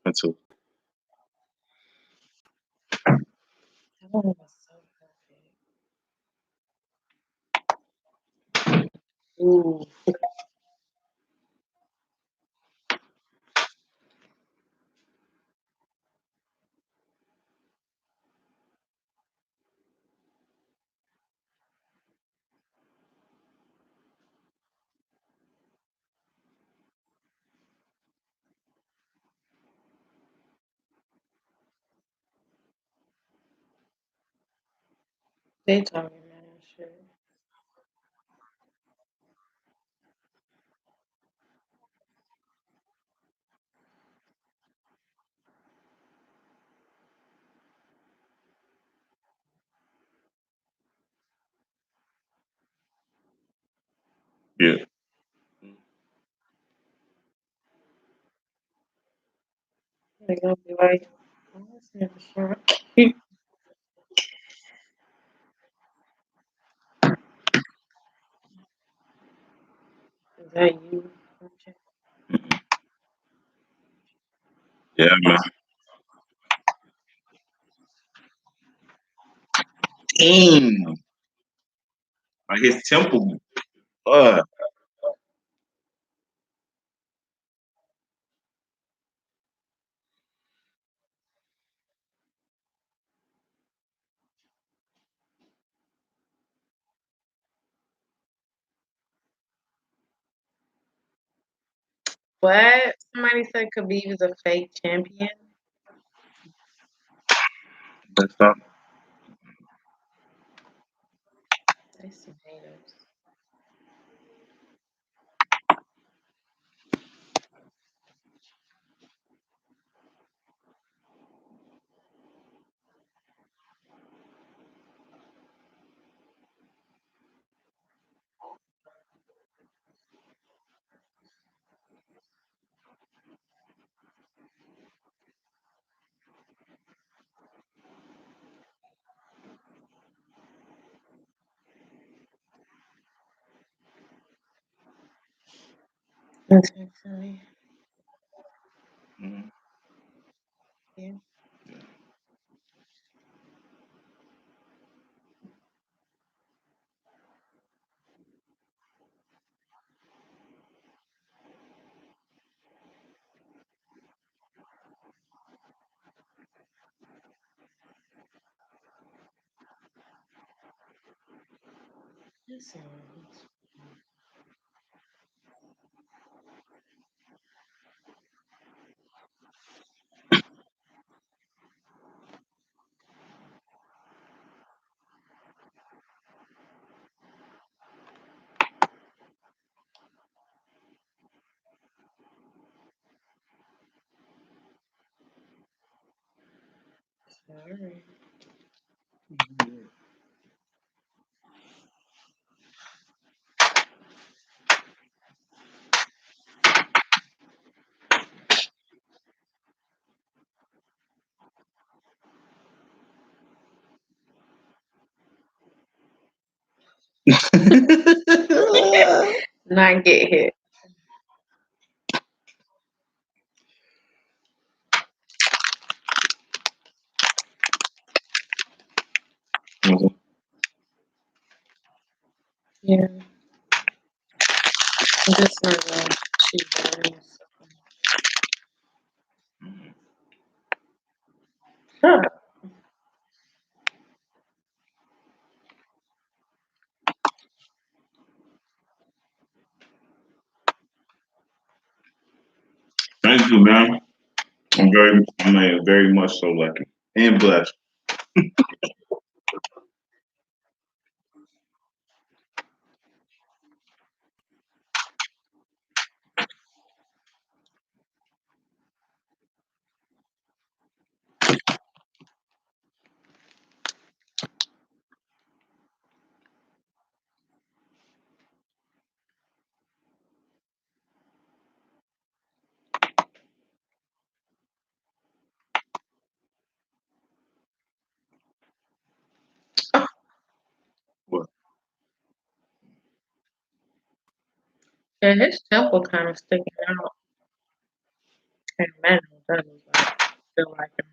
Until That one was so perfect. Ooh, they talking mad shit. yeah. They gonna be like, oh, this nigga short. Is that you? Yeah, man. Dang. Like his temple. Uh, What? Somebody said Khabib is a fake champion. that's not. They some haters. Intentionally. Mhm. Yeah. Listen. Sorry. Not get hit. Mhm. Yeah. This nigga, she's very Huh. Thank you, man. I'm very much so lucky and blessed. But Yeah, his temple kind of sticking out. can't imagine what that was like. Feel like it.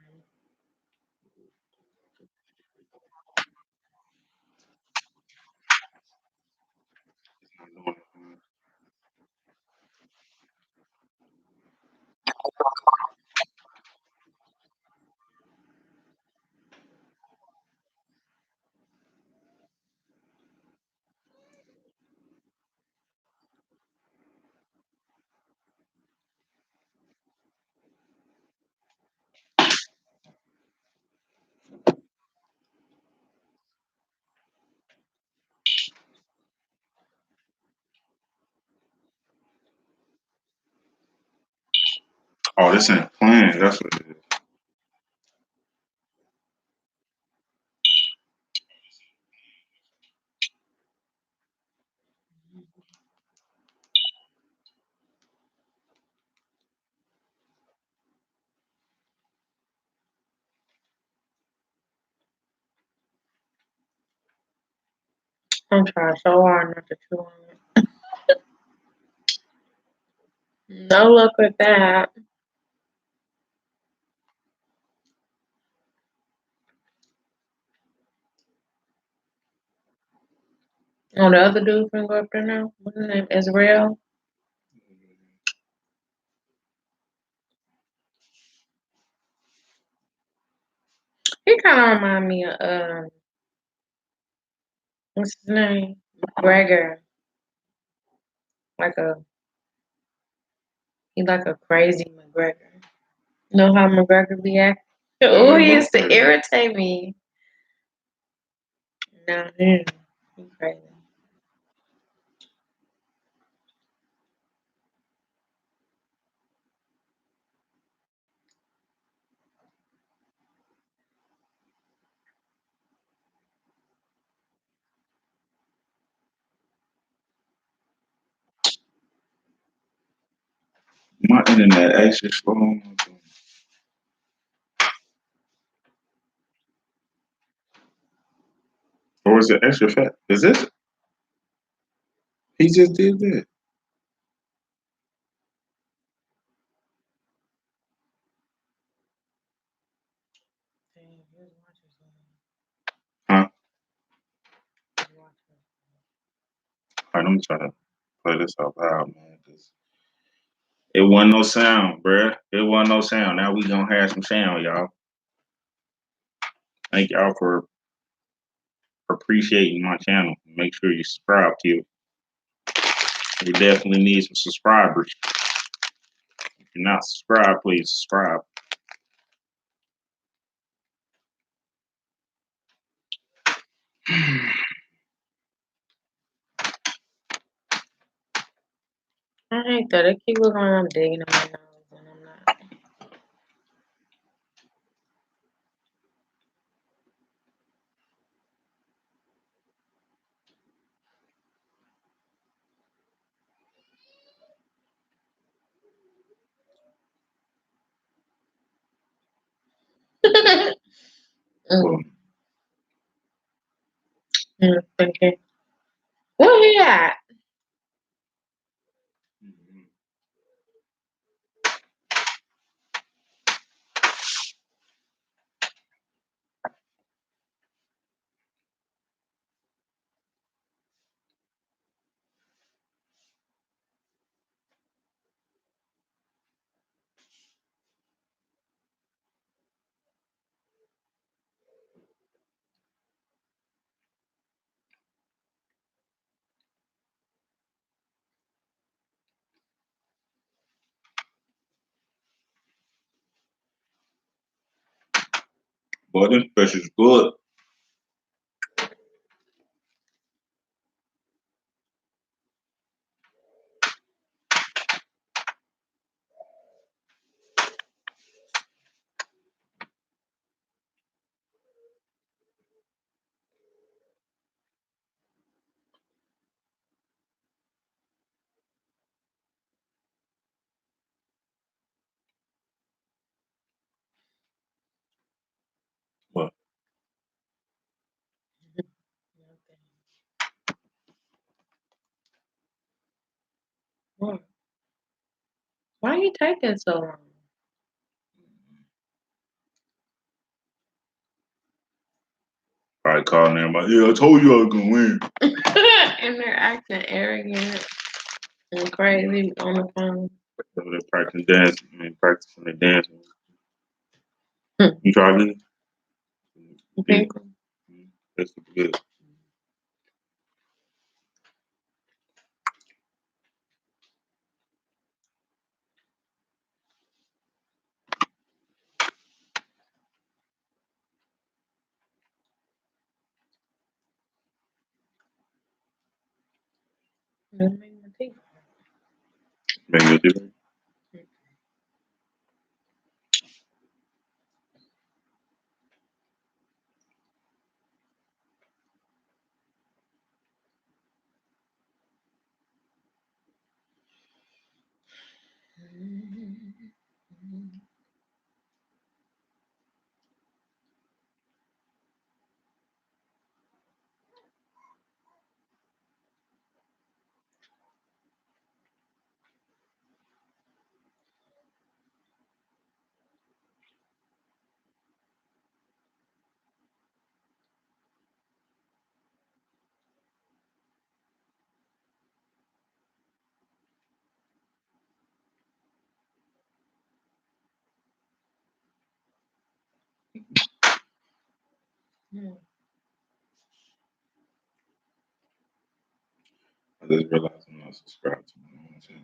Oh, this ain't playing. That's what it is. I'm trying so hard not to chew on it. No luck with that. Oh, the other dude can go up there now. What's his name? Israel. He kind of remind me of what's his name? McGregor. Like a he like a crazy McGregor. You know how McGregor be acting? Yeah, Oh, they he both used to crazy. irritate me. No, he's crazy. My internet extra slow. Or is it extra fat? Is this? He just did that. Dang, here's Watcher's Huh? Watcher. All right, let me try to play this out loud, man. 'Cause it wasn't no sound, bruh. It wasn't no sound. Now we gonna have some sound, y'all. Thank y'all for appreciating my channel. Make sure you subscribe to it. We definitely need some subscribers. If you're not subscribed, please subscribe. I hate that. They keep looking like I'm digging in my nose and I'm not. Well, mm. Thinking, where he at? boy, this fish is good. But Why are you taking so long? Probably calling them like, yeah, I told you I was gonna win. And they're acting arrogant and crazy on the phone. So they're practicing dancing. Practicing the dancing. Hmm. You try this? Yeah. Okay. That's good. Make my teeth. Make it different. I just realized I'm not subscribed to my own channel.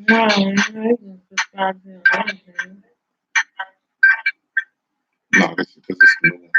No, I can subscribe to anything. No, this is because it's new.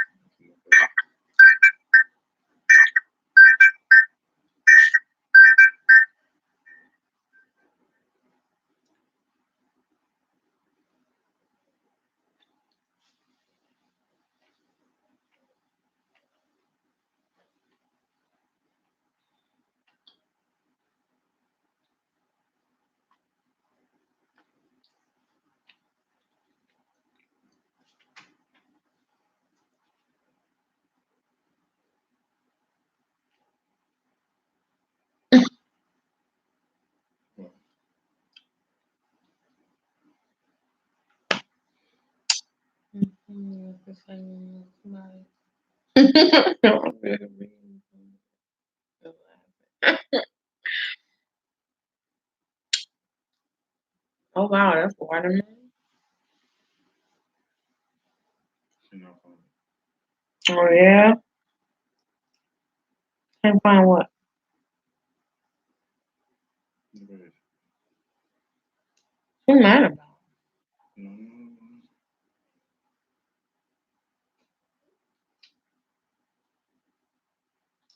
Oh wow, that's watermelon. You know, Oh yeah, can't find what you mad about.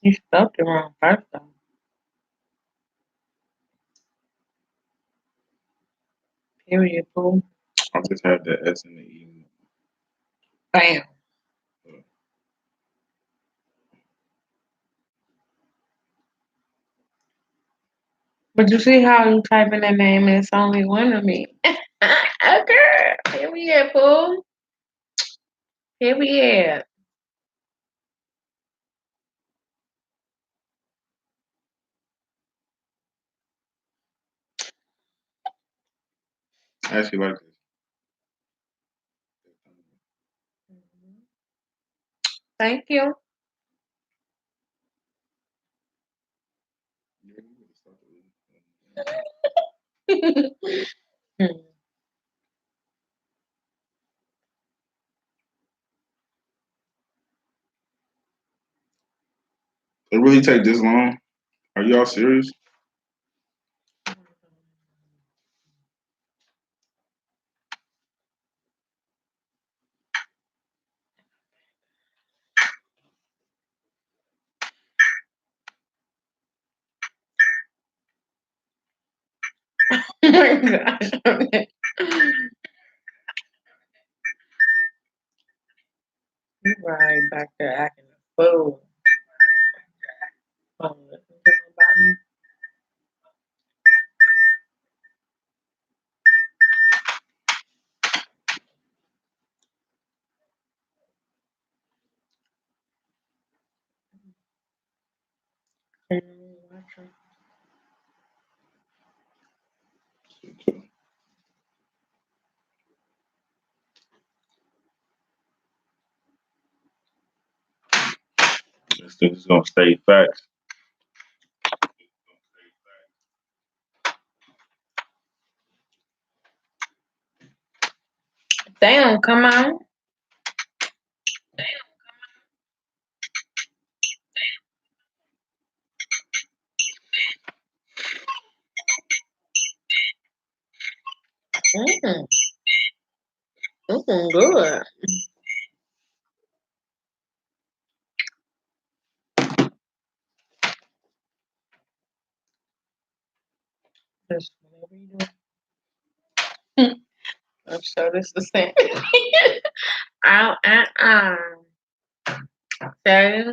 You spelled it wrong first though. Period, fool. I just had the S and the E. Bam. But you see how you type in that name and it's only one of me. Okay, here we at, fool. Here we at. I actually like this. Thank you. It really take this long? Are y'all serious? Oh my gosh. Okay. You right back there acting a fool. Oh, listen to nobody. Watch her. It's gonna stay facts. Damn, come on. Mm, good. Just whatever you do. I'm sure this the same. Say,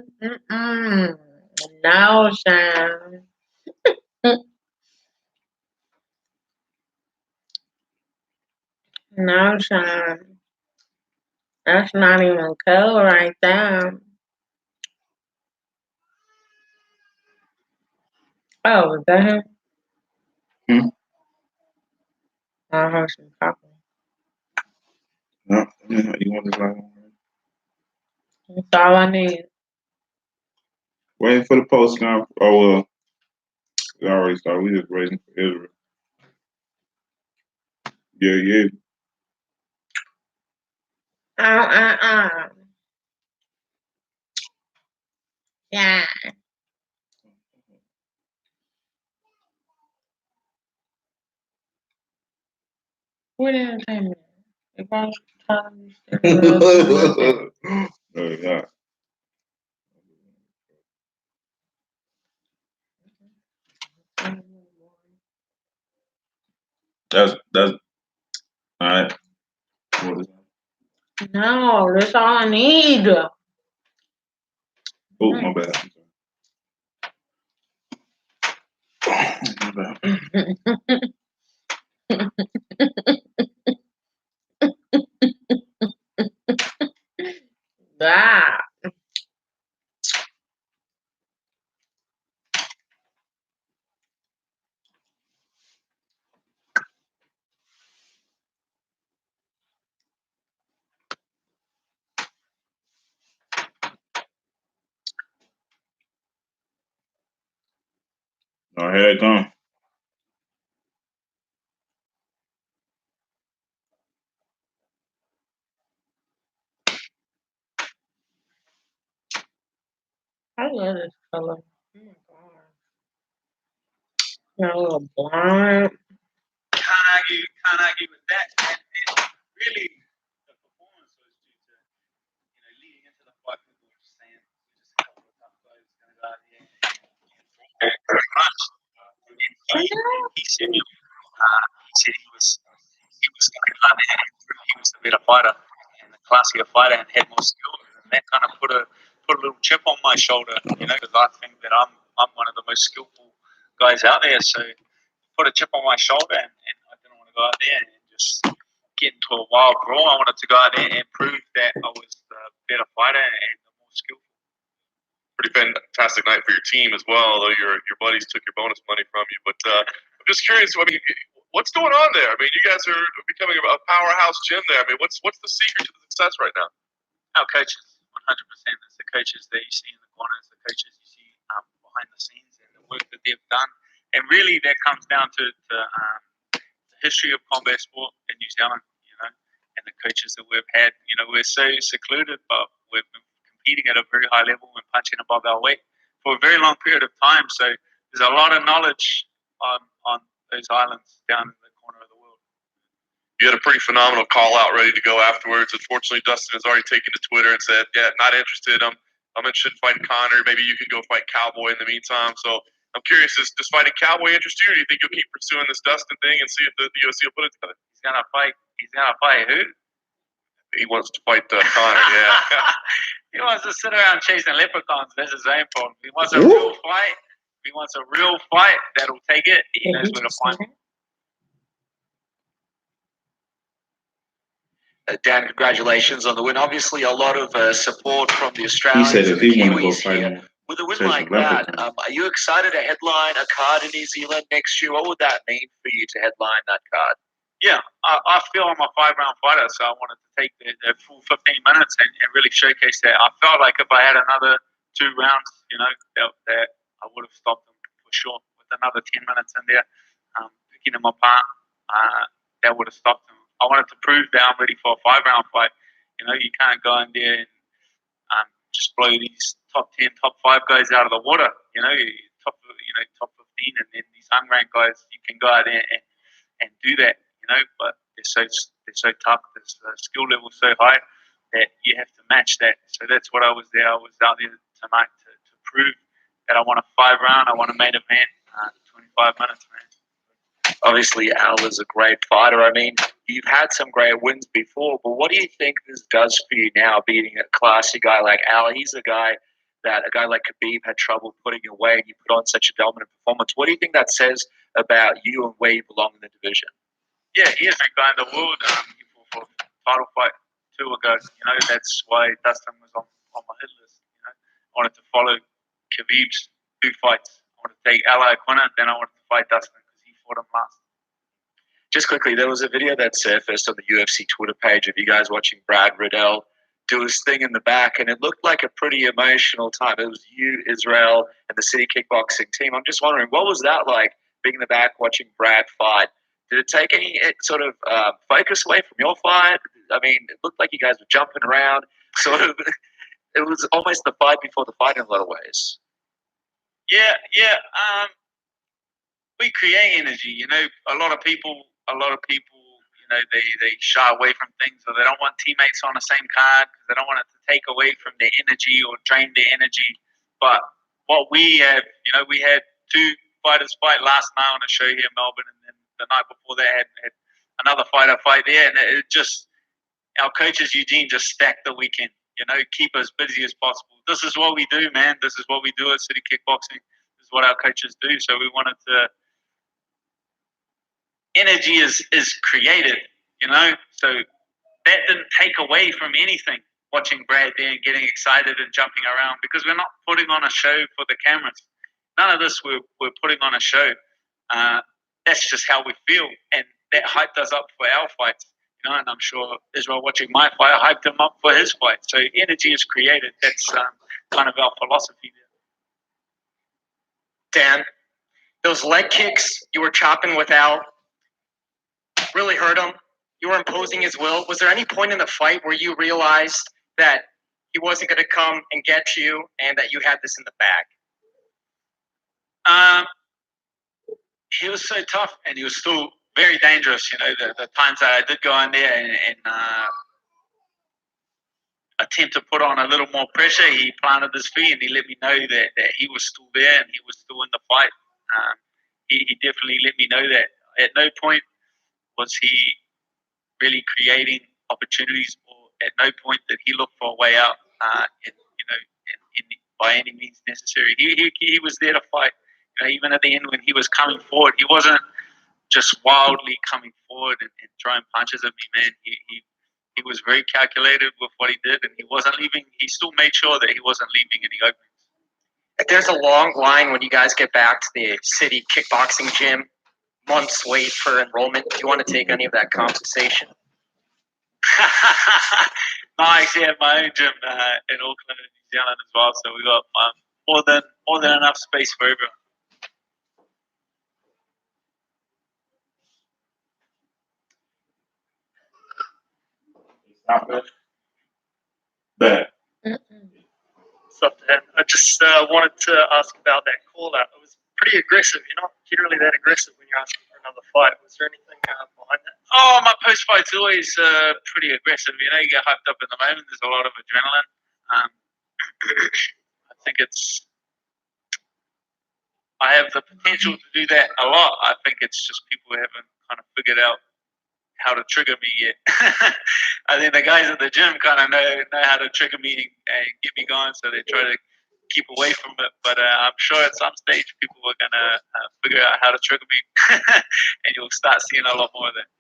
no, Sean. No, Sean. That's not even cool right there. Oh, is that him? Hmm? I heard some talking. No, you want this light on? That's all I need. Waiting for the post now. Oh well, we already started. We just waiting for Israel. Yeah, yeah. Uh. Yeah. What entertainment? If I was telling you, No, you're not. That's all right. What is no, that's all I need. Oh, my bad. My bad. Ah. Oh, here they come. I love this color. Oh my god. Got a little blonde. Can't argue with that. And really, the performance was due to, leading into the fight, people were just saying, just a couple of tough guys going to go out here and very much. And then he said he was going to go out there and prove he was the better fighter and the classier fighter and had more skill. And that kind of put a little chip on my shoulder, because I think that I'm one of the most skillful guys out there. So put a chip on my shoulder, and I didn't want to go out there and just get into a wild brawl. I wanted to go out there and prove that I was the better fighter and the more skillful. Pretty fantastic night for your team as well, although your buddies took your bonus money from you. But I'm just curious, what's going on there? I mean, you guys are becoming a powerhouse gym there. I mean, what's the secret to the success right now? Our coaches, 100%. It's the coaches that you see in the corners, the coaches you see behind the scenes, and the work that they've done. And really, that comes down to the history of combat sport in New Zealand, and the coaches that we've had. We're so secluded, but we've been competing at a very high level and punching above our weight for a very long period of time. So there's a lot of knowledge on those islands down in the corner of the world. You had a pretty phenomenal call out ready to go afterwards. Unfortunately, Dustin has already taken to Twitter and said, "Yeah, not interested. I'm interested in fighting Connor. Maybe you can go fight Cowboy in the meantime." So I'm curious, does fighting Cowboy interest you, or do you think you'll keep pursuing this Dustin thing and see if the UFC will put it together? He's gonna fight who? He wants to fight Connor. Yeah. He wants to sit around chasing leprechauns. That's his own problem. He wants a real fight. If he wants a real fight that'll take it, he knows where to find it. Dan, congratulations on the win. Obviously, a lot of support from the He Australians said and if the he want to go Kiwis fight here. him, With a win chasing like that, leprechauns. are you excited to headline a card in New Zealand next year? What would that mean for you to headline that card? Yeah, I feel I'm a 5-round fighter, so I wanted to take the full 15 minutes and really showcase that. I felt like if I had another 2 rounds, that I would have stopped him for sure. With another 10 minutes in there, picking him apart, that would have stopped him. I wanted to prove that I'm ready for a 5-round fight. You can't go in there and just blow these top 10, top 5 guys out of the water. Top 15, and then these unranked guys, you can go out there and do that. But they're so tough. The skill level so high that you have to match that. So that's what I was there. I was out there tonight to prove that I want a 5-round. I want a main event, 25 minutes, man. Obviously, Al is a great fighter. I mean, you've had some great wins before, but what do you think this does for you now, beating a classy guy like Al? He's a guy that a guy like Khabib had trouble putting away, and you put on such a dominant performance. What do you think that says about you and where you belong in the division? Yeah, he is a guy in the world. He fought for a title fight 2 ago. That's why Dustin was on my hit list. I wanted to follow Khabib's 2 fights. I wanted to take Ally Quinter, then I wanted to fight Dustin because he fought him last. Just quickly, there was a video that surfaced on the UFC Twitter page of you guys watching Brad Riddell do his thing in the back, and it looked like a pretty emotional time. It was you, Israel, and the City Kickboxing team. I'm just wondering, what was that like, being in the back watching Brad fight? Did it take any sort of focus away from your fight? I mean, it looked like you guys were jumping around. Sort of, it was almost the fight before the fight in a lot of ways. Yeah. We create energy. A lot of people, they shy away from things, or they don't want teammates on the same card because they don't want it to take away from their energy or drain their energy. But what we have, we had 2 fighters fight last night on a show here in Melbourne, and then the night before that had another fighter fight there, and it just, our coaches, Eugene, just stacked the weekend. Keep us busy as possible. This is what we do, man. This is what we do at City Kickboxing. This is what our coaches do. So we wanted to. Energy is created, So that didn't take away from anything. Watching Brad there and getting excited and jumping around, because we're not putting on a show for the cameras. None of this we're putting on a show. That's just how we feel, and that hyped us up for our fights. And I'm sure Israel watching my fight hyped him up for his fight. So energy is created. That's kind of our philosophy there. Dan, those leg kicks you were chopping with Al really hurt him. You were imposing his will. Was there any point in the fight where you realized that he wasn't going to come and get you, and that you had this in the bag? He was so tough, and he was still very dangerous. The times that I did go in there and attempt to put on a little more pressure, he planted his feet and he let me know that he was still there and he was still in the fight. He definitely let me know that. At no point was he really creating opportunities, or at no point did he look for a way out. By any means necessary, he was there to fight. Even at the end when he was coming forward, he wasn't just wildly coming forward and throwing punches at me, man. He was very calculated with what he did, and he wasn't leaving. He still made sure that he wasn't leaving any openings. If there's a long line when you guys get back to the City Kickboxing gym, months wait for enrollment, do you want to take any of that compensation? No, I actually have my own gym in Auckland, New Zealand as well, so we got more than enough space for everyone. Stop it. Bet. What's up, Dan? I just wanted to ask about that call out. It was pretty aggressive. You're not generally that aggressive when you're asking for another fight. Was there anything behind that? Oh, my post fight's always pretty aggressive. You get hyped up in the moment. There's a lot of adrenaline. I think I have the potential to do that a lot. I think it's just people who haven't kind of figured out how to trigger me yet. I think the guys at the gym kind of know how to trigger me and get me going, so they try to keep away from it. But I'm sure at some stage people are going to figure out how to trigger me, and you'll start seeing a lot more of that.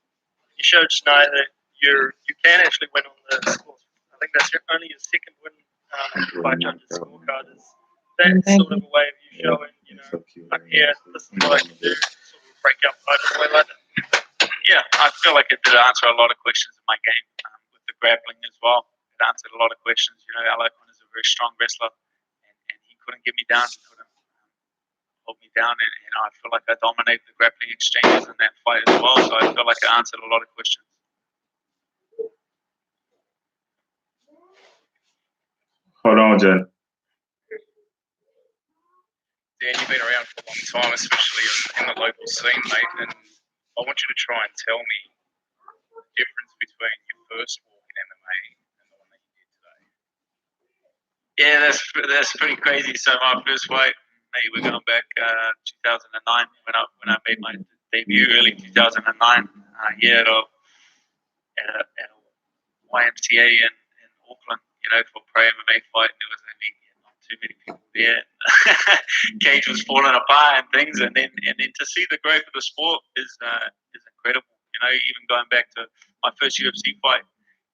You showed tonight that you can actually win on the scores. I think that's only your second win by judges' scorecard. Is that sort of a way of you showing, this is what I can do, sort of break up fight in a way like that? Yeah, I feel like it did answer a lot of questions in my game with the grappling as well. It answered a lot of questions. Alakon is a very strong wrestler, get me down. He couldn't hold me down, and I feel like I dominated the grappling exchanges in that fight as well. So I feel like I answered a lot of questions. Hold on, Jen. Dan, you've been around for a long time, especially in the local scene, mate, and I want you to try and tell me the difference between your first walk in MMA and the one that you did today. Yeah, that's pretty crazy. So my first fight, mate, we're going back 2009 when I made my debut, early 2009, here at a YMCA in Auckland, for pro MMA fight, and there was only not too many people there. Cage was falling apart and things, and then to see the growth of the sport is incredible. Even going back to my first UFC fight,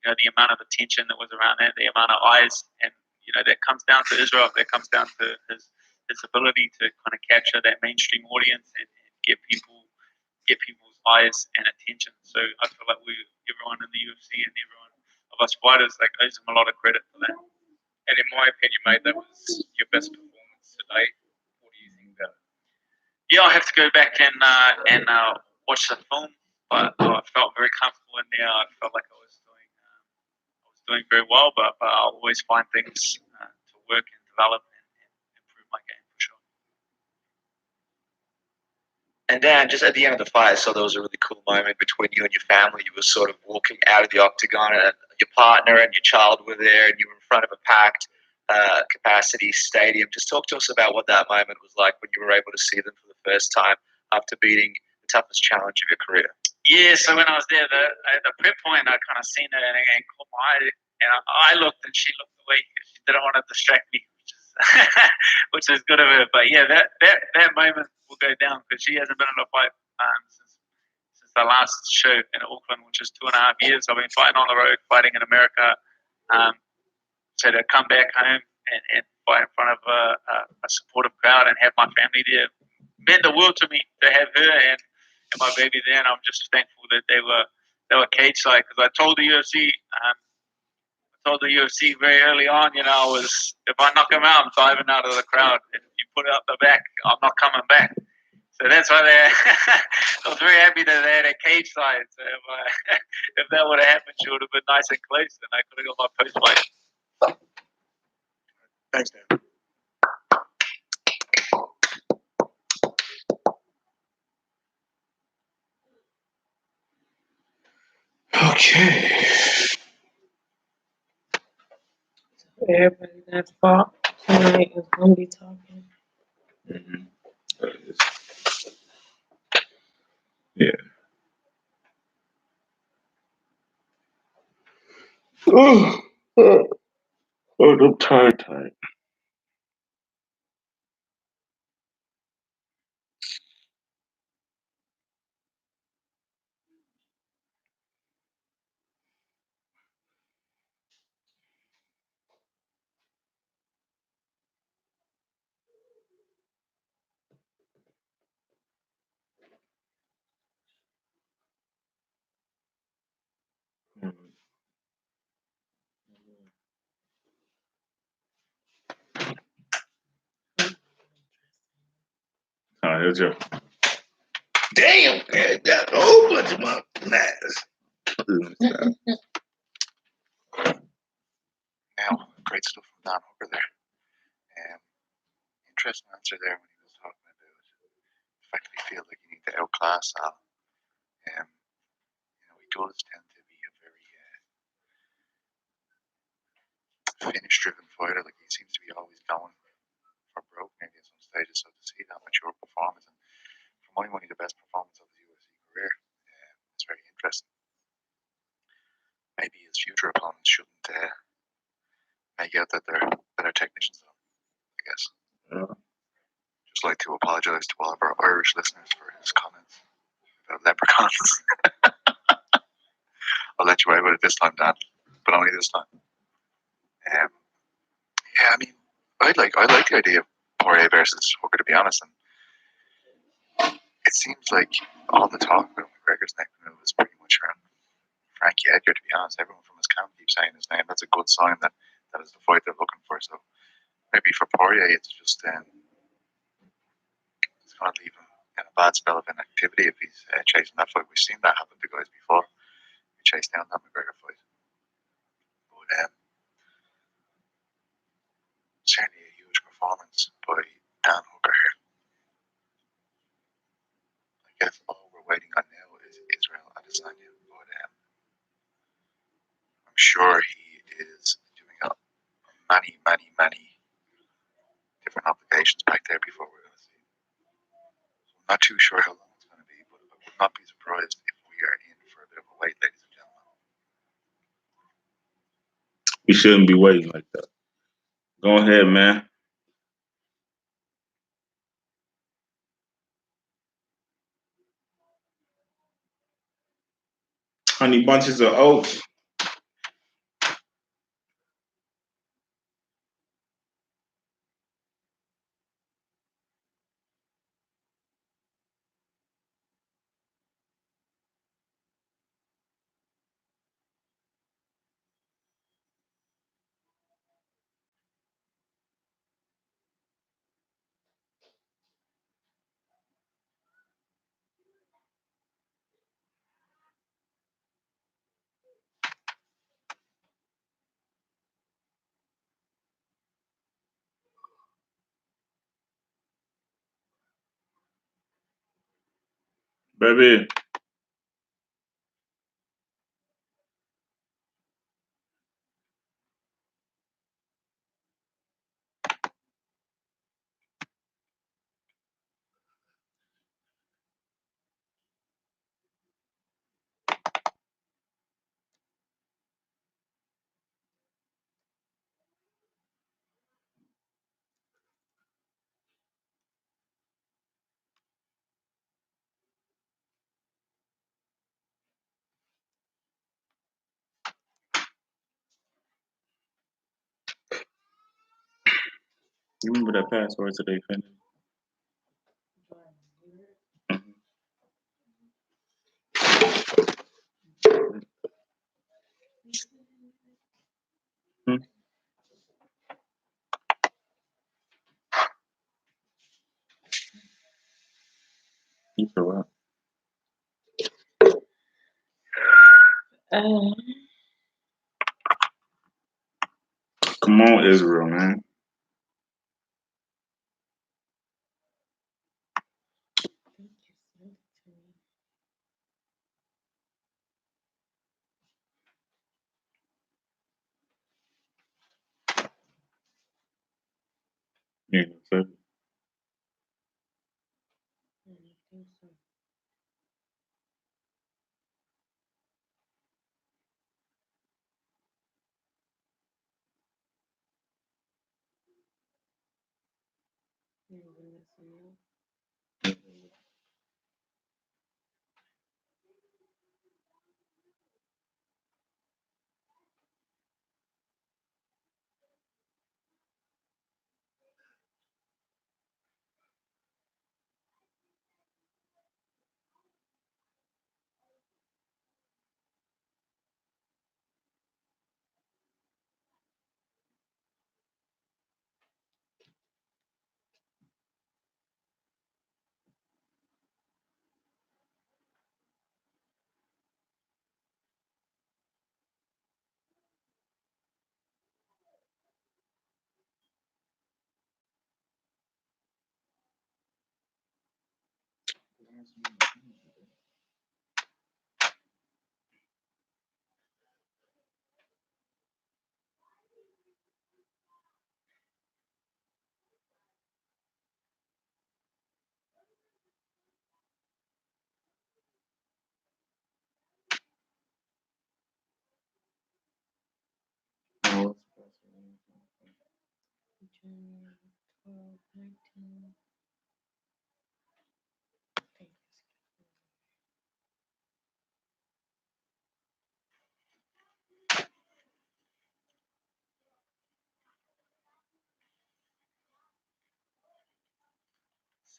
the amount of attention that was around that, the amount of eyes, and that comes down to Israel. That comes down to his ability to kind of capture that mainstream audience and get people's eyes and attention. So I feel like everyone in the UFC and everyone of us fighters, owes him a lot of credit for that. And in my opinion, mate, that was your best performance today. What do you think about it? Yeah, I have to go back and watch the film, but I felt very comfortable in there. I felt like I was doing very well, but I'll always find things to work and develop and improve my game for sure. And Dan, just at the end of the fight, I saw there was a really cool moment between you and your family. You were sort of walking out of the octagon, and your partner and your child were there, and you were in front of a packed capacity stadium. Just talk to us about what that moment was like when you were able to see them for the first time after beating the toughest challenge of your career. Yeah, so when I was there, at the prep point, I kind of seen her and caught my eye, and I looked and she looked away because she didn't want to distract me, which is good of her. But yeah, that moment will go down because she hasn't been in a fight since the last show in Auckland, which is 2.5 years. I've been fighting on the road, fighting in America. So to come back home and fight in front of a supportive crowd and have my family there meant the world to me to have her and my baby there. And I'm just thankful that they were cage side, because I told the UFC. Very early on, if I knock him out, I'm diving out of the crowd. If you put it up the back, I'm not coming back. So that's why I was very happy that they had a cage side. So if that would have happened, she would have been nice and close, and I could have got my post fight. Thanks, Dan. Okay. Everybody that's fought tonight is gonna be talking. Mm-hmm. Yeah. Oh, I'm tired. Oh, here's your. Damn, man, got a whole bunch of my mess. Now, great stuff from Dan Hooker there. Interesting answer there when he was talking about the fact that he feels like you need to outclass Al. He does tend to be a very finish-driven fighter. Like, he seems to be always going for broke maybe at some stages. So to see that mature performance, and for my money, the best performance of his UFC career, is very interesting. Maybe his future opponents shouldn't make out that they're better technicians than him, I guess. Yeah. Just like to apologize to all of our Irish listeners for his comments about leprechauns. I'll let you away with it this time, Dan, but only this time. Yeah, I mean, I like the idea of Poirier versus Hooker, to be honest, and it seems like all the talk about McGregor's next move is pretty much around Frankie Edgar, to be honest. Everyone from his camp keeps saying his name. That's a good sign that is the fight they're looking for. So maybe for Poirier, it's just it's going to leave him in a bad spell of inactivity if he's chasing that fight. We've seen that happen to guys before. He chased down that McGregor fight. But certainly a huge performance by Dan Hooker here. I guess all we're waiting on now is Israel Adesanya. But I'm sure he is doing up many different obligations back there before we're going to see him. I'm not too sure how long it's going to be, but I would not be surprised if we are in for a bit of a wait, ladies and gentlemen. We shouldn't be waiting like that. Go ahead, man. Honey bunches of oats. Baby. You remember that password today, Finn? Hmm? You for what? Come on, Israel, man. Yeah, so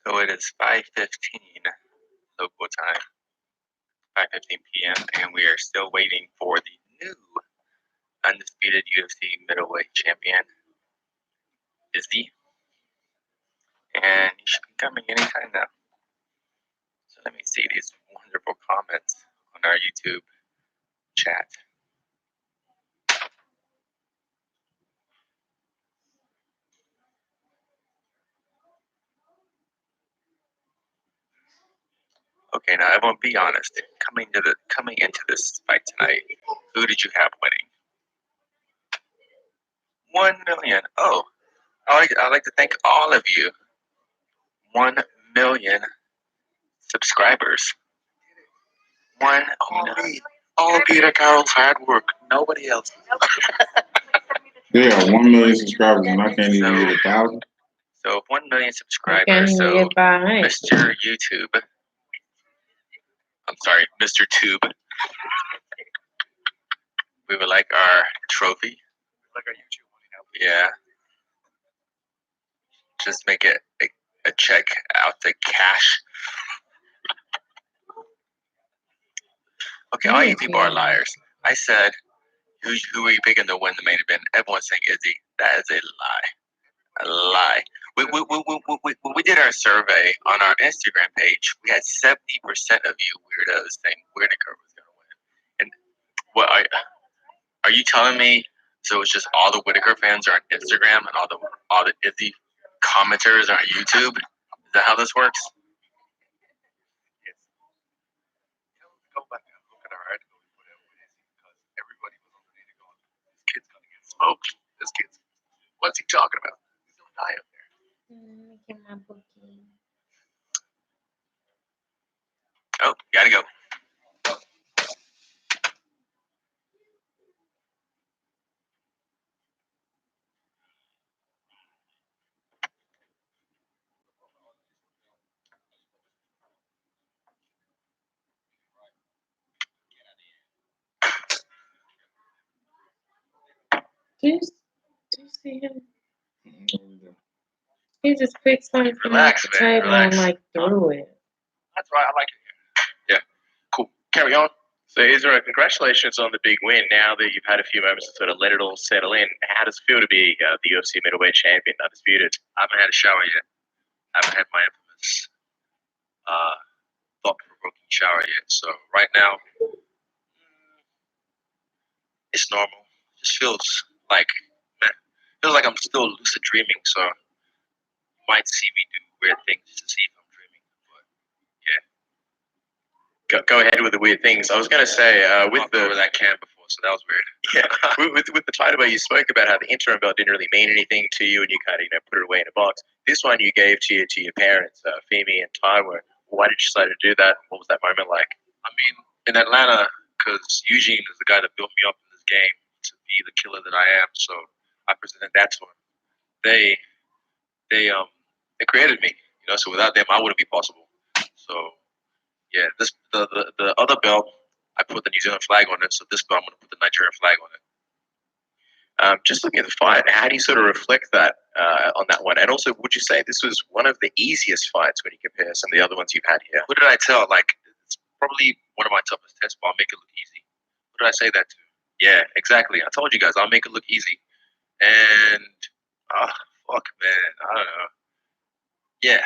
So it is 5:15 local time, 5:15 p.m., and we are still waiting for the new undisputed UFC middleweight champion, Izzy. And you should be coming anytime now. So let me see these wonderful comments on our YouTube chat. Okay, now everyone, be honest. Coming into this fight tonight, who did you have winning? 1 million. Oh, I'd like to thank all of you. 1 million subscribers. All Peter Carroll's hard work. Nobody else. Yeah, 1 million subscribers and I can't even get 1,000. So 1 million I can't subscribers. even So get by. Mr. YouTube. I'm sorry, Mr. Tube. We would like our trophy. Like our YouTube one, Yeah. Just make it a check out to cash. Okay, all you people are liars. I said, who are you picking to win the main event? Everyone's saying Izzy. That is a lie. A lie. We did our survey on our Instagram page. We had 70% of you weirdos saying Whitaker was going to win. And what are you telling me? So it's just all the Whitaker fans are on Instagram and all the Izzy commenters are on YouTube? Is that how this works? Go back and look at our article we put out with Izzy because everybody was underneath it going, this kid's gonna get smoked. This kid's, what's he talking about? He's gonna die up there. Get my bookie. Oh, gotta go. Do you see him? He just picked something Relax, off the man, table relax. and like threw it. That's right, I like it. Yeah. Cool. Carry on. So Israel, congratulations on the big win. Now that you've had a few moments to sort of let it all settle in, how does it feel to be the UFC middleweight champion, undisputed? I haven't had a shower yet. I haven't had my infamous thought-provoking shower yet. So right now, it's normal. It just feels like I'm still lucid dreaming. So you might see me do weird things just to see if I'm dreaming. But yeah. Go ahead with the weird things. I was going to say, with the over that can before, so that was weird. yeah, with the title belt, you spoke about how the interim belt didn't really mean anything to you, and you kind of put it away in a box. This one you gave to your parents, Femi and Tyler. Why did you decide to do that? What was that moment like? I mean, in Atlanta, because Eugene is the guy that built me up in this game to be the killer that I am. So I presented that to him. They created me, So without them, I wouldn't be possible. So yeah, the other belt, I put the New Zealand flag on it. So this belt, I'm gonna put the Nigerian flag on it. Just looking at the fight, how do you sort of reflect that on that one? And also, would you say this was one of the easiest fights when you compare some of the other ones you've had here? What did I tell? Like, it's probably one of my toughest tests, but I'll make it look easy. What did I say that to? Yeah, exactly. I told you guys I'll make it look easy. And fuck, man, I don't know. Yeah,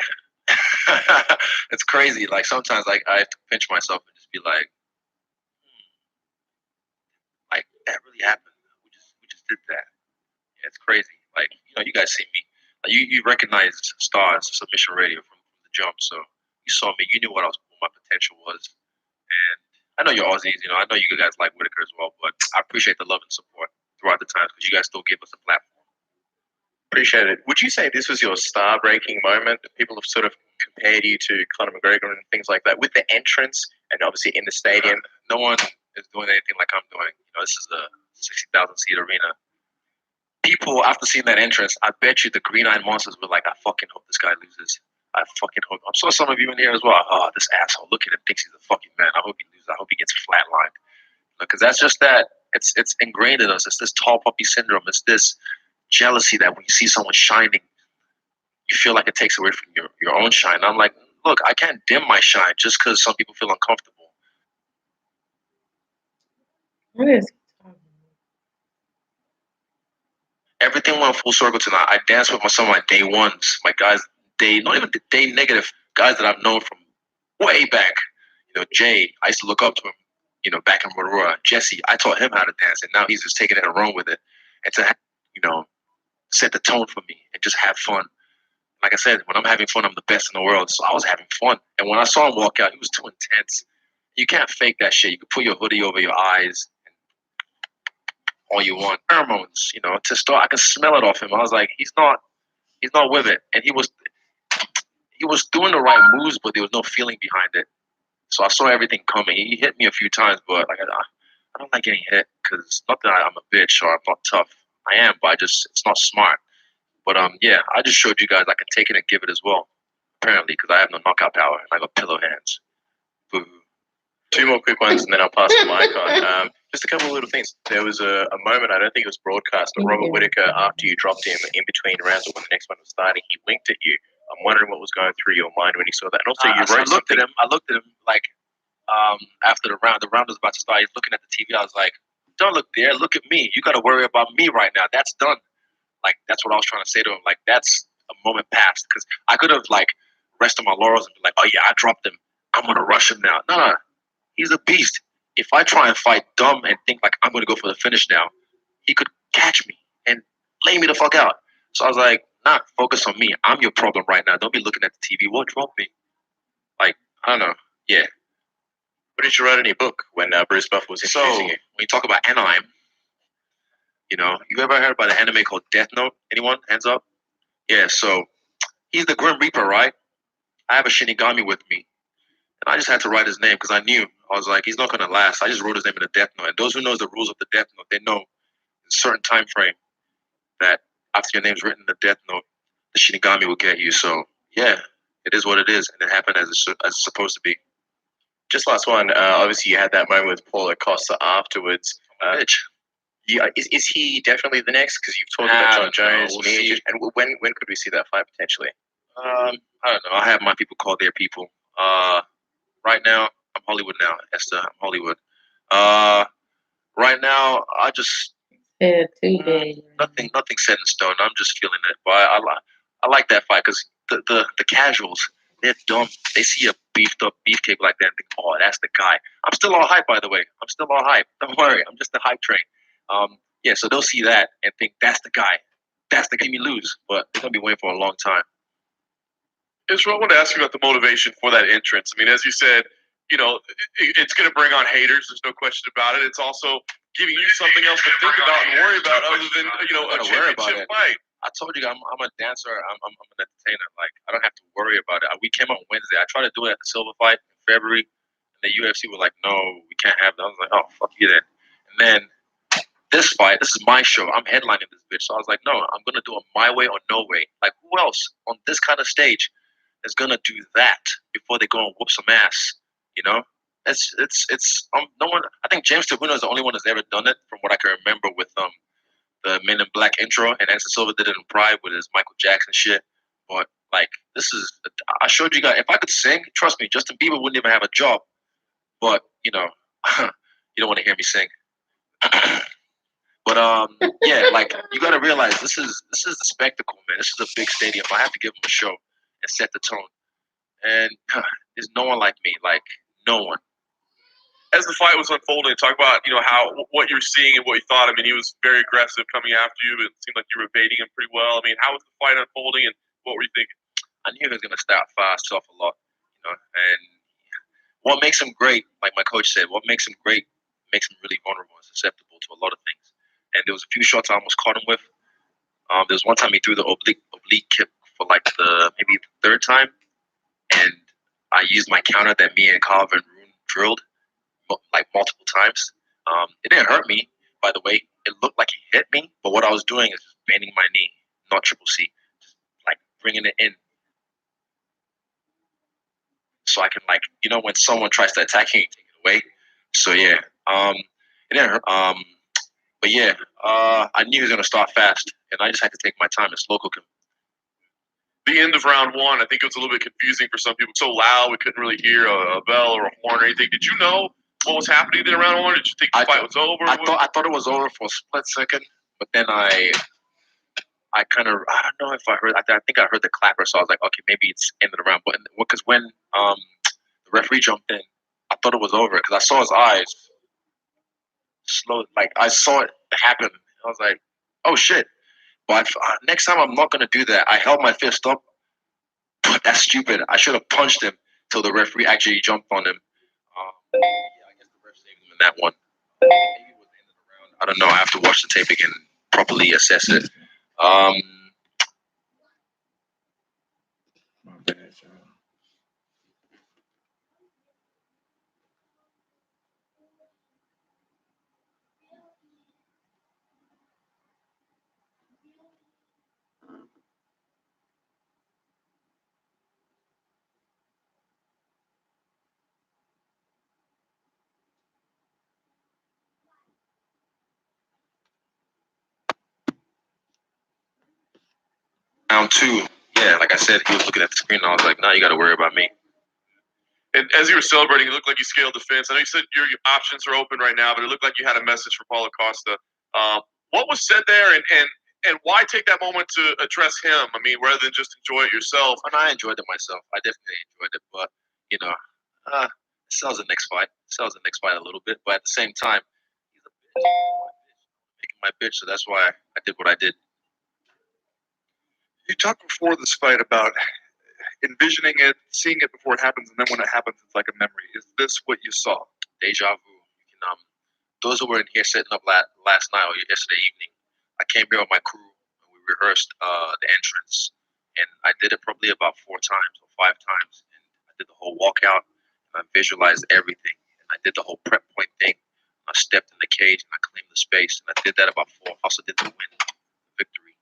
it's crazy. Like sometimes, like I have to pinch myself and just be like that really happened. We just did that. Yeah, it's crazy. Like you guys see me. Like, you recognize Stars Submission Radio from the jump, so you saw me. You knew what my potential was, and I know you're Aussies. I know you guys like Whitaker as well, but I appreciate the love and support throughout the times because you guys still give us a platform. Appreciate it. Would you say this was your star-breaking moment? People have sort of compared you to Conor McGregor and things like that with the entrance and obviously in the stadium. No one is doing anything like I'm doing. This is a 60,000 seat arena. People, after seeing that entrance, I bet you the Green-Eyed Monsters were like, I fucking hope this guy loses. I fucking hope. I'm sure some of you in here as well. Oh, this asshole. Look at him. Thinks he's a fucking man. I hope he loses. I hope he gets flatlined. Because that's just that. It's ingrained in us. It's this tall puppy syndrome. It's this jealousy that when you see someone shining, you feel like it takes away from your own shine. I'm like, look, I can't dim my shine just because some people feel uncomfortable. What is he talking everything went full circle tonight. I danced with some of my day ones, my guys, not even the day negative guys that I've known from way back. Jay, I used to look up to him. Back in Rotorua. Jesse, I taught him how to dance, and now he's just taking it and run with it, and to set the tone for me and just have fun. Like I said, when I'm having fun, I'm the best in the world. So I was having fun, and when I saw him walk out, he was too intense. You can't fake that shit. You can put your hoodie over your eyes, all you want. Pheromones, to start. I can smell it off him. I was like, he's not with it, and he was doing the right moves, but there was no feeling behind it. So I saw everything coming. He hit me a few times, but I don't like getting hit because it's not that I'm a bitch or I'm not tough. I am, but it's not smart. But yeah, I just showed you guys I can take it and give it as well. Apparently, because I have no knockout power and I got pillow hands. Boo. 2 more quick ones, and then I'll pass the mic on. Just a couple of little things. There was a moment, I don't think it was broadcast, but Robert Whittaker, after you dropped him in between rounds or when the next one was starting, he winked at you. I'm wondering what was going through your mind when you saw that. And also, you wrote something. I looked at him like after the round was about to start. He's looking at the TV. I was like, "Don't look there. Look at me. You got to worry about me right now. That's done." Like that's what I was trying to say to him. Like that's a moment past because I could have like rested my laurels and be like, "Oh yeah, I dropped him. I'm gonna rush him now." No. He's a beast. If I try and fight dumb and think like I'm going to go for the finish now, he could catch me and lay me the fuck out. So I was like, nah, focus on me. I'm your problem right now. Don't be looking at the TV. What drove me? Like, I don't know. Yeah. What did you write in your book when Bruce Buffer was introducing you? When you talk about Anaheim, you ever heard about an anime called Death Note? Anyone? Hands up? Yeah, so he's the Grim Reaper, right? I have a Shinigami with me. And I just had to write his name because I knew. I was like, he's not going to last. I just wrote his name in the Death Note. And those who knows the rules of the Death Note, they know in a certain time frame that after your name's written in the Death Note, the Shinigami will get you. So, yeah, it is what it is. And it happened as it's supposed to be. Just last one. Obviously, you had that moment with Paulo Costa afterwards. Is he definitely the next? Because you've talked about John Jones. We'll and when could we see that fight potentially? I don't know. I have my people call their people. Right now, I'm Hollywood now, Esther. I'm Hollywood. Right now, I just nothing set in stone. I'm just feeling it. But I like that fight because the casuals, they're dumb. They see a beefed up beefcake like that and think, oh, that's the guy. I'm still all hype, by the way. I'm still all hype. Don't worry. I'm just the hype train. Yeah, so they'll see that and think that's the guy. That's the guy me lose. But they're gonna be waiting for a long time. Israel, I want to ask you about the motivation for that entrance. I mean, as you said, it's going to bring on haters. There's no question about it. It's also giving you something else to think about and worry about other than, a championship fight. I told you I'm a dancer. I'm an entertainer. Like, I don't have to worry about it. We came out Wednesday. I tried to do it at the Silver fight in February. And the UFC was like, no, we can't have that. I was like, oh, fuck you then. And then this fight, this is my show. I'm headlining this bitch. So I was like, no, I'm going to do it my way or no way. Like, who else on this kind of stage is gonna do that before they go and whoop some ass? It's no one. I think James Tabuno is the only one that's ever done it, from what I can remember, with the Men in Black intro, and Anderson Silva did it in Pride with his Michael Jackson shit. But like, this is, I showed you guys. If I could sing, trust me, Justin Bieber wouldn't even have a job. But you don't want to hear me sing. But yeah, like, you got to realize this is the spectacle, man. This is a big stadium. I have to give them a show and set the tone. And there's no one like me, like no one. As the fight was unfolding, talk about what you're seeing and what you thought. I mean, he was very aggressive coming after you, but it seemed like you were evading him pretty well. I mean, how was the fight unfolding, and what were you thinking? I knew he was gonna start fast, off a lot, And what makes him great, like my coach said, what makes him great makes him really vulnerable and susceptible to a lot of things. And there was a few shots I almost caught him with. There was one time he threw the oblique kick for like maybe the third time, and I used my counter that me and Carl Van Roon drilled like multiple times. It didn't hurt me, by the way. It looked like he hit me, but what I was doing is just bending my knee, not triple C, just like bringing it in, so I can, like, when someone tries to attack you, take it away. So yeah, it didn't hurt. But yeah, I knew he was gonna start fast, and I just had to take my time and slow cook him. The end of round one, I think it was a little bit confusing for some people. So loud, we couldn't really hear a bell or a horn or anything. Did you know what was happening in round one? Did you think the fight was over? I thought it was over for a split second, but then I I don't know if I heard. I think I heard the clapper, so I was like, okay, maybe it's ended around. But because when the referee jumped in, I thought it was over because I saw his eyes slow. Like I saw it happen. I was like, oh shit. But next time I'm not gonna do that. I held my fist up. But that's stupid. I should have punched him till the referee actually jumped on him. Yeah, I guess the ref saved him in that one. Maybe it was the end of the round. I don't know. I have to watch the tape again, properly assess it. My bad, y'all. Round two, yeah, like I said, he was looking at the screen, and I was like, "No, you got to worry about me." And as you were celebrating, it looked like you scaled the fence. I know you said your options are open right now, but it looked like you had a message for Paulo Costa. What was said there, and why take that moment to address him? I mean, rather than just enjoy it yourself. And I enjoyed it myself. I definitely enjoyed it, but you know, it sells the next fight. It sells the next fight a little bit, but at the same time, he's a bitch. Making my bitch, so that's why I did what I did. You talked before this fight about envisioning it, seeing it before it happens, and then when it happens, it's like a memory. Is this what you saw? Deja vu. You can, those who were in here setting up last night or yesterday evening, I came here with my crew and we rehearsed the entrance, and I did it probably about 4 times or 5 times, and I did the whole walkout, and I visualized everything, and I did the whole prep point thing. I stepped in the cage and I claimed the space, and I did that about 4. I also did the win, the victory,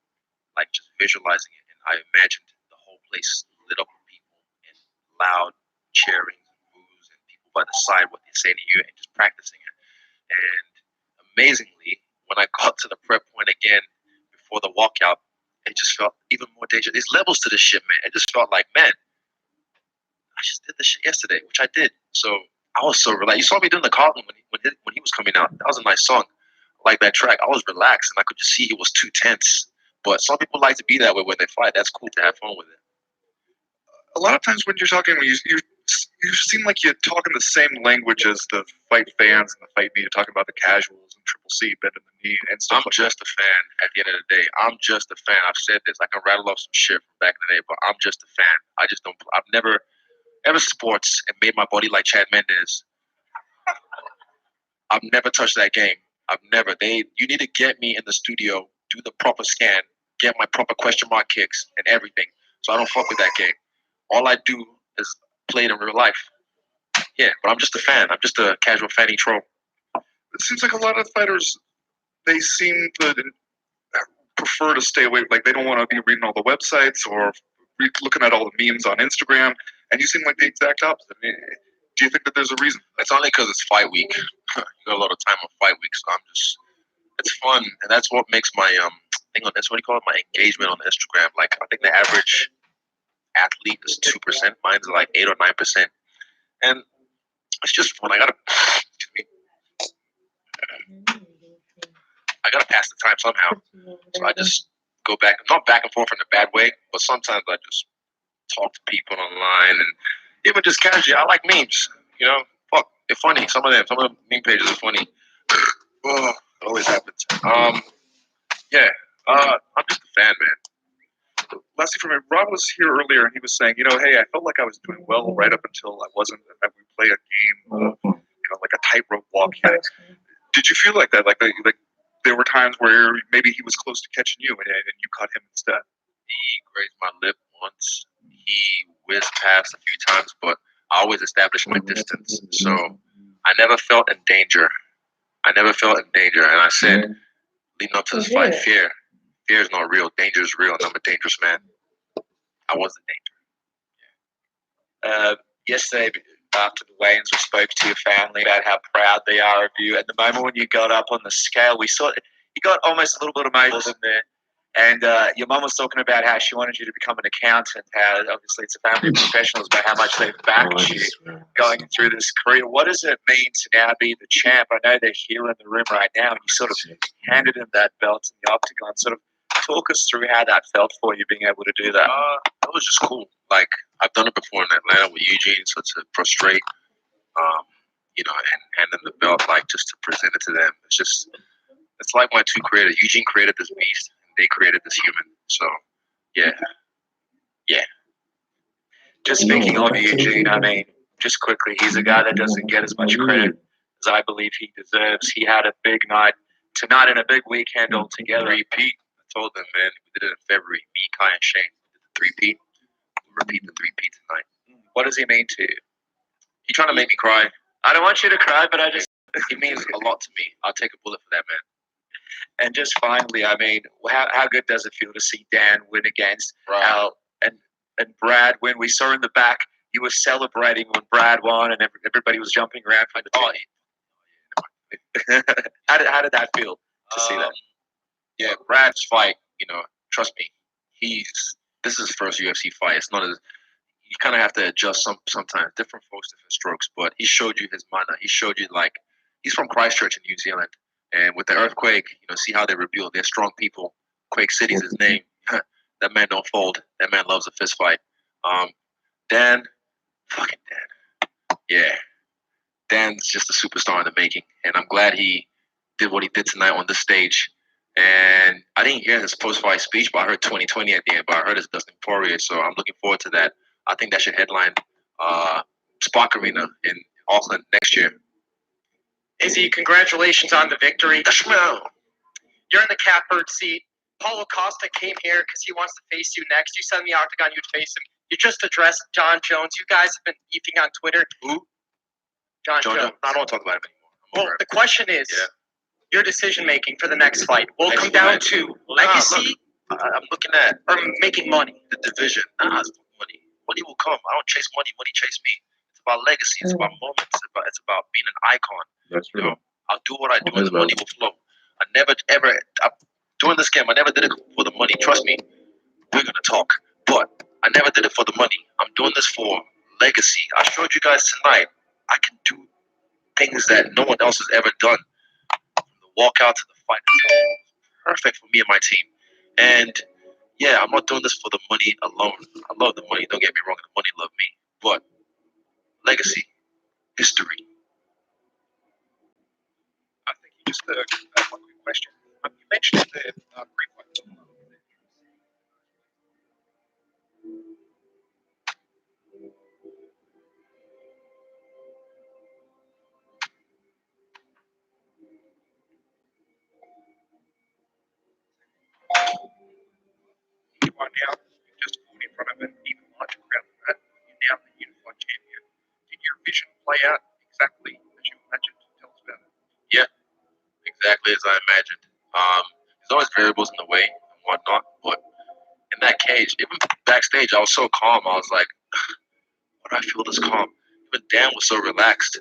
like just visualizing it, and I imagined the whole place lit up with people and loud cheering and boos and people by the side what they say to you and just practicing it. And amazingly, when I got to the prep point again before the walkout, it just felt even more dangerous. There's levels to this shit, man. It just felt like, man, I just did this shit yesterday, which I did. So I was so relaxed. You saw me doing the Carlton when he was coming out. That was a nice song. I like that track. I was relaxed and I could just see he was too tense. But some people like to be that way when they fight. That's cool to have fun with it. A lot of times when you're talking, you seem like you're talking the same language as the fight fans and the fight media, talking about the casuals and Triple C bending the knee and stuff. I'm just a fan at the end of the day. I'm just a fan. I've said this. I can rattle off some shit from back in the day, but I'm just a fan. I've never ever sports and made my body like Chad Mendes. I've never touched that game. You need to get me in the studio, do the proper scan, get my proper question mark kicks and everything. So I don't fuck with that game. All I do is play it in real life. Yeah, but I'm just a fan. I'm just a casual fanny troll. It seems like a lot of fighters, they seem to prefer to stay away. Like they don't want to be reading all the websites or looking at all the memes on Instagram. And you seem like the exact opposite. I mean, do you think that there's a reason? It's only because it's fight week. You got a lot of time on fight week, so it's fun, and that's what makes my thing on this. What do you call it? My engagement on Instagram. Like I think the average athlete is 2%. Mine's like 8 or 9%, and it's just fun. I gotta pass the time somehow. So I just go back, not back and forth in a bad way, but sometimes I just talk to people online and even just casually. I like memes. You know, fuck, they're funny. Some of the meme pages are funny. Oh, it always happens. Yeah, I'm just a fan, man. Lastly, for me, Rob was here earlier and he was saying, hey, I felt like I was doing well right up until I wasn't. And then we play a game of, like a tightrope walk. Did you feel like that? Like there were times where maybe he was close to catching you and you caught him instead? He grazed my lip once. He whizzed past a few times, but I always established my distance. So I never felt in danger. And I said, leading up to this fight, fear is not real. Danger is real, and I'm a dangerous man. I was a danger. Yesterday, after the weigh-ins, we spoke to your family about how proud they are of you. At the moment when you got up on the scale, we saw you got almost a little bit emotional there. And your mum was talking about how she wanted you to become an accountant, how obviously it's a family of professionals, but how much they've backed you going through this career. What does it mean to now be the champ? I know they're here in the room right now, and you sort of handed him that belt in the octagon. Sort of talk us through how that felt for you being able to do that? That was just cool. Like I've done it before in Atlanta with Eugene, so to prostrate, and handing the belt, like just to present it to them. It's like my two creators. Eugene created this beast, and they created this human. So, yeah. Just speaking of Eugene, I mean, just quickly, he's a guy that doesn't get as much credit as I believe he deserves. He had a big night tonight and a big weekend altogether. Three-peat. I told them, man, we did it in February. Me, Kai, and Shane did the three-peat. We'll repeat the three-peat tonight. What does he mean to you? He trying to make me cry. I don't want you to cry, but He means a lot to me. I'll take a bullet for that, man. And just finally, I mean, how good does it feel to see Dan win against Al and Brad win? We saw in the back he was celebrating when Brad won, and everybody was jumping around for the how did that feel to see that? Yeah, Brad's fight. Trust me, this is his first UFC fight. It's not as you kind of have to adjust sometimes. Different folks, different strokes. But he showed you his mana. He showed you like he's from Christchurch in New Zealand. And with the earthquake, see how they rebuild. They're strong people. Quake City's his name. That man don't fold. That man loves a fist fight. Dan, fucking Dan. Yeah. Dan's just a superstar in the making. And I'm glad he did what he did tonight on this stage. And I didn't hear his post-fight speech, but I heard 2020 at the end. But I heard it's Dustin Poirier, so I'm looking forward to that. I think that should headline Spark Arena in Auckland next year. Izzy, congratulations on the victory. You're in the catbird seat. Paulo Costa came here because he wants to face you next. You said in the octagon you'd face him. You just addressed John Jones. You guys have been beefing on Twitter. Who? John Jones. I don't want to talk about it anymore. Well, the question is your decision making for the next fight will come down to legacy. I'm looking at or making money. The division. It's money. Money will come. I don't chase money. Money chase me. It's about legacy. It's about moments. It's about being an icon. That's true. I'll do what I do, and the money will flow. I never ever. Doing this game, I never did it for the money. Trust me, we're gonna talk. But I never did it for the money. I'm doing this for legacy. I showed you guys tonight. I can do things that no one else has ever done. From the walkout to the fight, perfect for me and my team. And yeah, I'm not doing this for the money alone. I love the money. Don't get me wrong, the money love me. But legacy, history. I think you just one quick question. You mentioned the pre-fight. You are now just fought in front of an even larger crowd than that. You're now the unified champion. Did your vision play out exactly as you imagined? Tell us about it. Yeah, exactly as I imagined. There's always variables in the way and whatnot, but in that cage, even backstage, I was so calm. I was like, why do I feel this calm? Even Dan was so relaxed.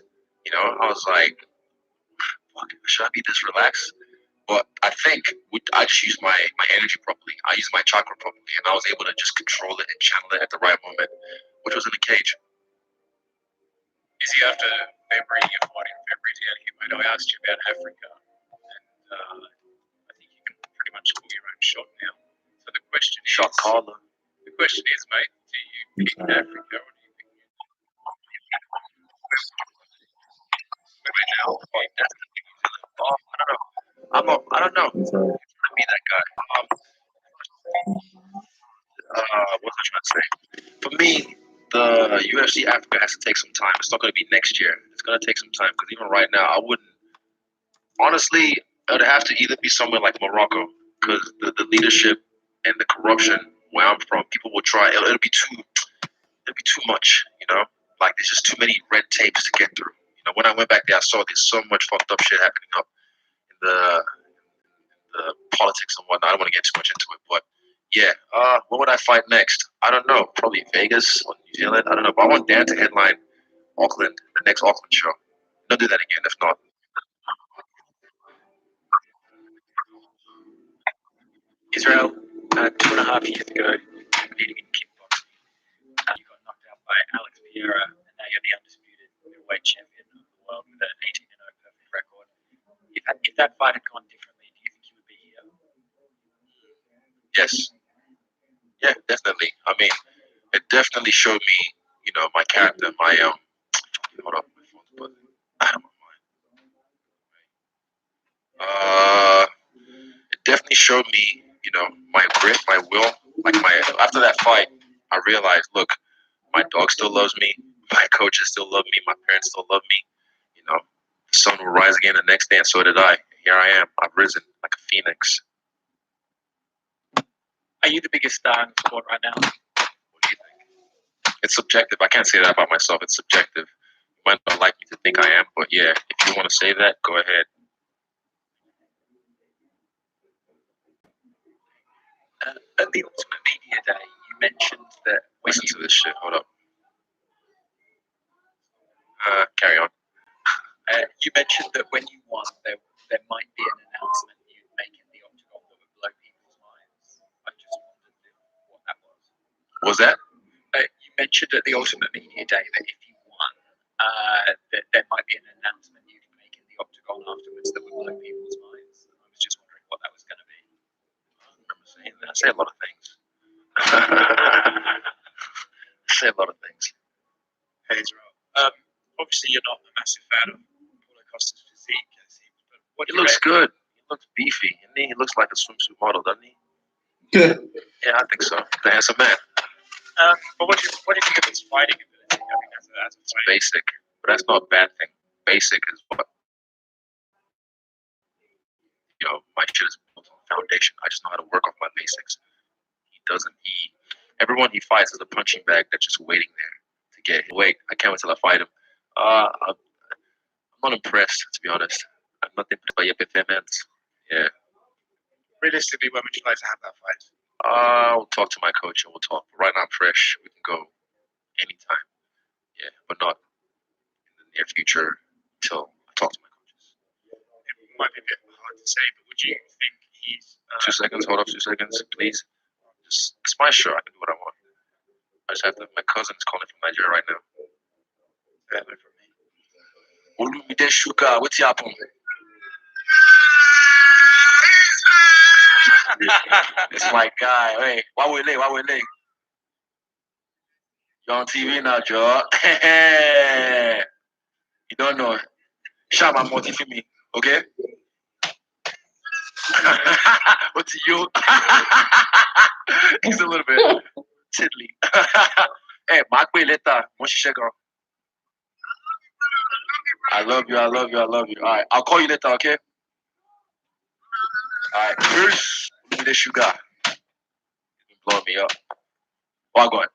I was like, fuck, should I be this relaxed? But I think I just used my energy properly. I used my chakra properly, and I was able to just control it and channel it at the right moment, which was in the cage. Is he after February, your fight in February down here, mate? I asked you about Africa, and I think you can pretty much call your own shot now. So the question is, Shot caller. The question is, mate, do you pick Africa or do you pick I don't know. Be that guy. What was I trying to say? For me, the UFC Africa has to take some time. It's not going to be next year. It's going to take some time because even right now, I wouldn't. Honestly, it would have to either be somewhere like Morocco because the leadership and the corruption where I'm from, people will try. It'll be too much. Like there's just too many red tapes to get through. When I went back there, I saw there's so much fucked up shit happening up in the politics and whatnot. I don't want to get too much into it, but yeah. What would I fight next? I don't know. Probably Vegas or New Zealand. I don't know. But I want Dan to headline Auckland, the next Auckland show. Don't do that again. If not, Israel, 2.5 years ago, competing in kickboxing, you got knocked out by Alex Vieira, and now you're the undisputed middleweight champion of the world with an 18-0 perfect record. If that fight had gone differently, do you think you would be here? Yes. Yeah, definitely. I mean, it definitely showed me, my character, my hold on, my phone's buzzing. Out of my mind. It definitely showed me, my grit, my will. Like after that fight, I realized, look, my dog still loves me, my coaches still love me, my parents still love me. The sun will rise again the next day, and so did I. Here I am. I've risen like a phoenix. Are you the biggest star in the sport right now? What do you think? It's subjective. I can't say that about myself. It's subjective. You might not like me to think I am, but yeah, if you want to say that, go ahead. At the Ultimate Media Day, you mentioned that when Listen to this shit. Hold up. Carry on. You mentioned that when you won, there might be an announcement you'd make in the octagon that would blow people's minds. I just wondered what that was. What was that? You mentioned at the Ultimate Media Day that if you won, that there might be an announcement you could make in the octagon afterwards that would blow people's minds. I was just wondering what that was going to be. I remember saying that. I say a lot of things. I say a lot of things. Hey, Israel. Obviously, you're not a massive fan of Paulo Costa's physique, but what He looks good. He looks beefy. And he looks like a swimsuit model, doesn't he? Yeah. Yeah, I think so. The handsome man. But what do you think of his fighting ability? I mean, that's a It's basic, but that's not a bad thing. Basic is what my shit is built on foundation. I just know how to work off my basics. He doesn't. Everyone he fights is a punching bag that's just waiting there to get hit. Wait, I can't wait till I fight him. I'm not impressed, to be honest. I'm not impressed by your performance. Yeah. Realistically, when would you like to have that fight? I'll talk to my coach and we'll talk. But right now I'm fresh. We can go anytime. Yeah, but not in the near future until I talk to my coaches. It might be a bit hard to say, but would you think he's... 2 seconds. Hold up 2 seconds, please. It's my show. I can do what I want. I just have to. My cousin's calling from Nigeria right now. Hello from me. Olumide Sugar, what's happening? It's my guy. Hey, why we late? You're on TV now, Joe. You don't know. Shout my multi for me, okay? What's you? He's a little bit tiddly. Hey, Mark, wait later. I love you. All right, I'll call you later, okay? All right, peace. Look at this sugar. You're blowing me up. Well, go on.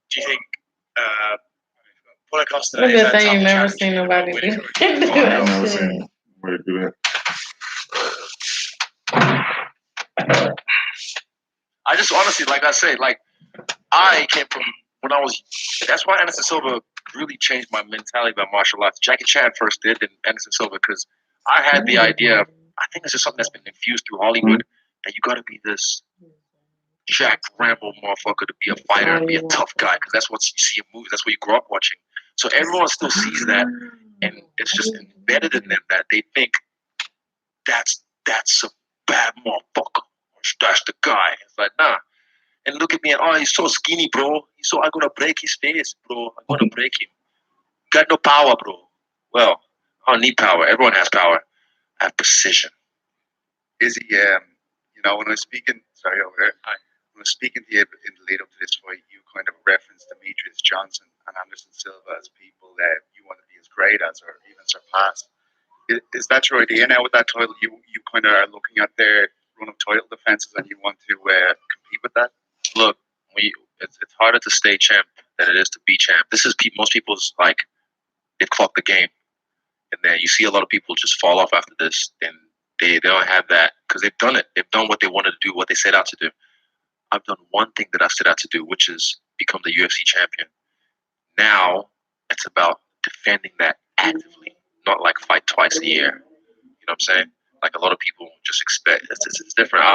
Do you think Paulo Costa Look is at that that. type You of never challenge seen nobody do Whittaker? I've never that. seen anybody do that. I just honestly, like I say, I came from when I was. That's why Anderson Silva really changed my mentality about martial arts. Jackie Chan first did, and Anderson Silva, because I had the idea. I think it's just something that's been infused through Hollywood that you got to be this Jack Rambo motherfucker to be a fighter and be a tough guy, because that's what you see in movies. That's what you grow up watching. So everyone still sees that, and it's just embedded in them that they think that's a bad motherfucker. That's the guy. It's like, nah. And look at me and he's so skinny, bro. I'm gonna break his face, bro. I'm gonna break him. Got no power, bro. Well, I don't need power. Everyone has power. I have precision. Is he, when I was speaking, sorry, over there. When I was speaking to you in the lead up to this fight, you kind of referenced Demetrius Johnson and Anderson Silva as people that you want to be as great as or even surpass. Is that your idea now with that title? You kind of are looking at their run of title defenses and you want to compete with that? Look, it's harder to stay champ than it is to be champ. This is most people's they clock the game, and then you see a lot of people just fall off after this, and they don't have that because they've done it. They've done what they wanted to do, what they set out to do. I've done one thing that I set out to do, which is become the UFC champion. Now it's about defending that actively, not like fight twice a year. You know what I'm saying? Like a lot of people just expect it's different.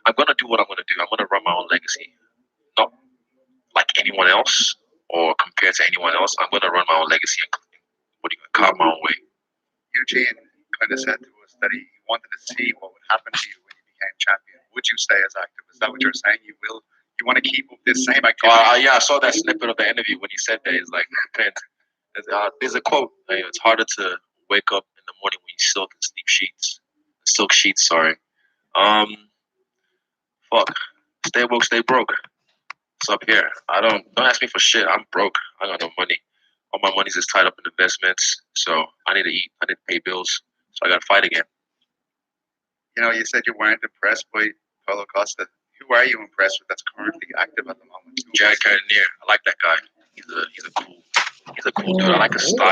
I'm gonna do what I'm gonna do. I'm gonna run my own legacy, not like anyone else or compared to anyone else. I'm gonna run my own legacy and carve my own way. Eugene kind of said to us that he wanted to see what would happen to you when you became champion. would you stay as active? Is that what you're saying? You want to keep this same activity? Yeah, I saw that snippet of the interview when he said that. It's like, depends. There's a quote. It's harder to wake up in the morning when you silk sheets. Sorry. Fuck. Stay woke, stay broke. It's up here. Don't ask me for shit. I'm broke. I got no money. All my money's just tied up in investments. So I need to eat. I need to pay bills. So I got to fight again. You know, you said you weren't impressed by Paulo Costa. Who are you impressed with that's currently active at the moment? Jared Cannonier. I like that guy. He's a cool dude. I like his style.